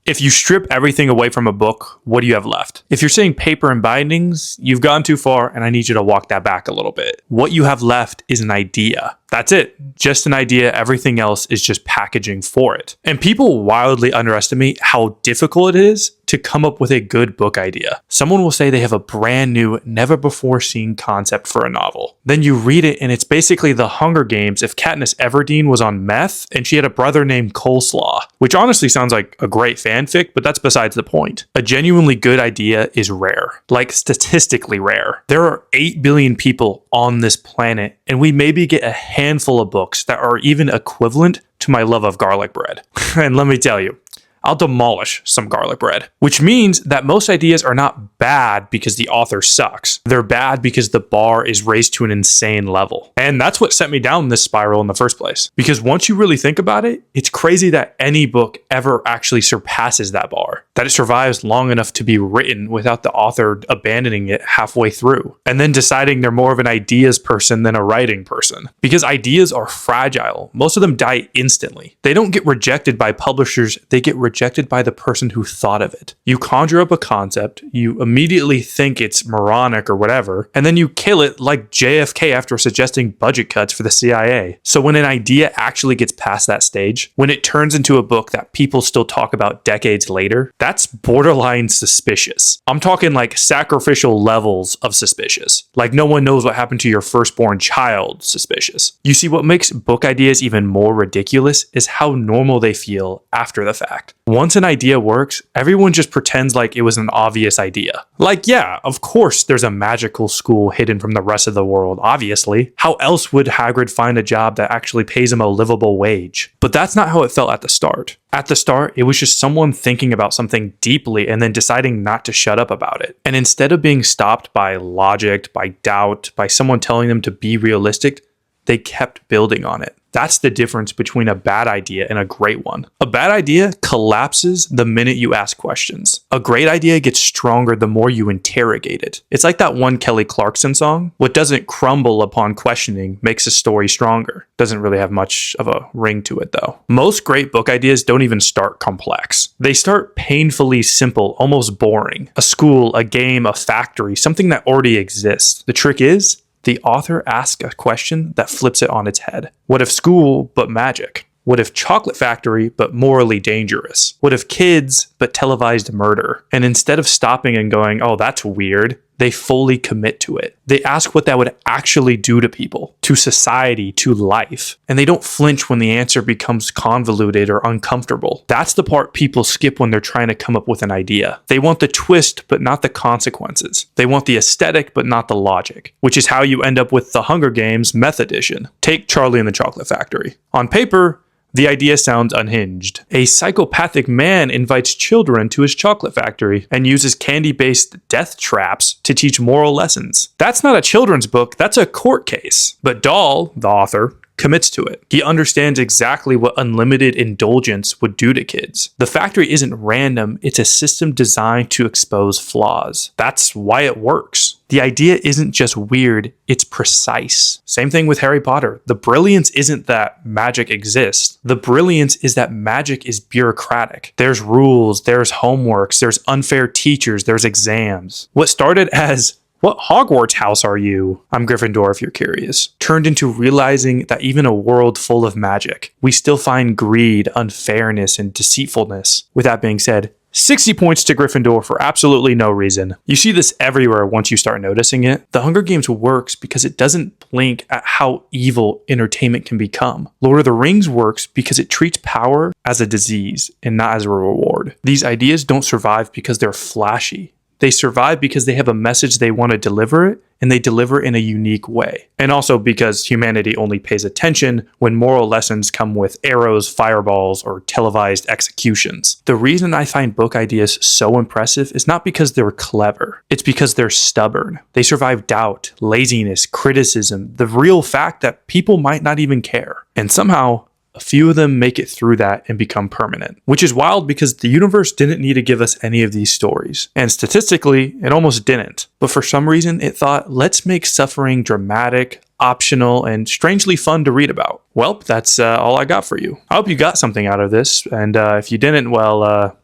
If you strip everything away from a book, what do you have left? If you're saying paper and bindings, you've gone too far and I need you to walk that back a little bit. What you have left is an idea. That's it. Just an idea. Everything else is just packaging for it. And people wildly underestimate how difficult it is to come up with a good book idea. Someone will say they have a brand new, never before seen concept for a novel. Then you read it and it's basically The Hunger Games if Katniss Everdeen was on meth and she had a brother named Coleslaw, which honestly sounds like a great fanfic, but that's besides the point. A genuinely good idea is rare, like statistically rare. There are 8 billion people on this planet and we maybe get a handful of books that are even equivalent to my love of garlic bread. And let me tell you, I'll demolish some garlic bread, which means that most ideas are not bad because the author sucks. They're bad because the bar is raised to an insane level. And that's what set me down this spiral in the first place. Because once you really think about it, it's crazy that any book ever actually surpasses that bar, that it survives long enough to be written without the author abandoning it halfway through, and then deciding they're more of an ideas person than a writing person. Because ideas are fragile. Most of them die instantly. They don't get rejected by publishers, they get rejected by the person who thought of it. You conjure up a concept, you immediately think it's moronic or whatever, and then you kill it like JFK after suggesting budget cuts for the CIA. So when an idea actually gets past that stage, when it turns into a book that people still talk about decades later, that's borderline suspicious. I'm talking like sacrificial levels of suspicious. Like no one knows what happened to your firstborn child suspicious. You see, what makes book ideas even more ridiculous is how normal they feel after the fact. Once an idea works, everyone just pretends like it was an obvious idea. Like, yeah, of course there's a magical school hidden from the rest of the world, obviously. How else would Hagrid find a job that actually pays him a livable wage? But that's not how it felt at the start. At the start, it was just someone thinking about something deeply and then deciding not to shut up about it. And instead of being stopped by logic, by doubt, by someone telling them to be realistic, they kept building on it. That's the difference between a bad idea and a great one. A bad idea collapses the minute you ask questions. A great idea gets stronger the more you interrogate it. It's like that one Kelly Clarkson song. What doesn't crumble upon questioning makes a story stronger. Doesn't really have much of a ring to it though. Most great book ideas don't even start complex. They start painfully simple, almost boring. A school, a game, a factory, something that already exists. The trick is, the author asks a question that flips it on its head. What if school, but magic? What if chocolate factory, but morally dangerous? What if kids, but televised murder? And instead of stopping and going, oh, that's weird, they fully commit to it. They ask what that would actually do to people, to society, to life. And they don't flinch when the answer becomes convoluted or uncomfortable. That's the part people skip when they're trying to come up with an idea. They want the twist, but not the consequences. They want the aesthetic, but not the logic, which is how you end up with The Hunger Games Meth Edition. Take Charlie and the Chocolate Factory. On paper, the idea sounds unhinged. A psychopathic man invites children to his chocolate factory and uses candy-based death traps to teach moral lessons. That's not a children's book, that's a court case. But Dahl, the author, commits to it. He understands exactly what unlimited indulgence would do to kids. The factory isn't random, it's a system designed to expose flaws. That's why it works. The idea isn't just weird, it's precise. Same thing with Harry Potter. The brilliance isn't that magic exists. The brilliance is that magic is bureaucratic. There's rules, there's homeworks, there's unfair teachers, there's exams. What started as, what Hogwarts house are you? I'm Gryffindor if you're curious. Turned into realizing that even a world full of magic, we still find greed, unfairness, and deceitfulness. With that being said, 60 points to Gryffindor for absolutely no reason. You see this everywhere once you start noticing it. The Hunger Games works because it doesn't blink at how evil entertainment can become. Lord of the Rings works because it treats power as a disease and not as a reward. These ideas don't survive because they're flashy. They survive because they have a message they want to deliver it, and they deliver in a unique way. And also because humanity only pays attention when moral lessons come with arrows, fireballs, or televised executions. The reason I find book ideas so impressive is not because they're clever. It's because they're stubborn. They survive doubt, laziness, criticism, the real fact that people might not even care. And somehow, a few of them make it through that and become permanent, which is wild because the universe didn't need to give us any of these stories. And statistically, it almost didn't. But for some reason, it thought, let's make suffering dramatic, optional, and strangely fun to read about. Well, that's all I got for you. I hope you got something out of this. And if you didn't, well,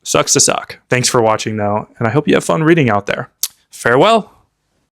Sucks to suck. Thanks for watching though, and I hope you have fun reading out there. Farewell.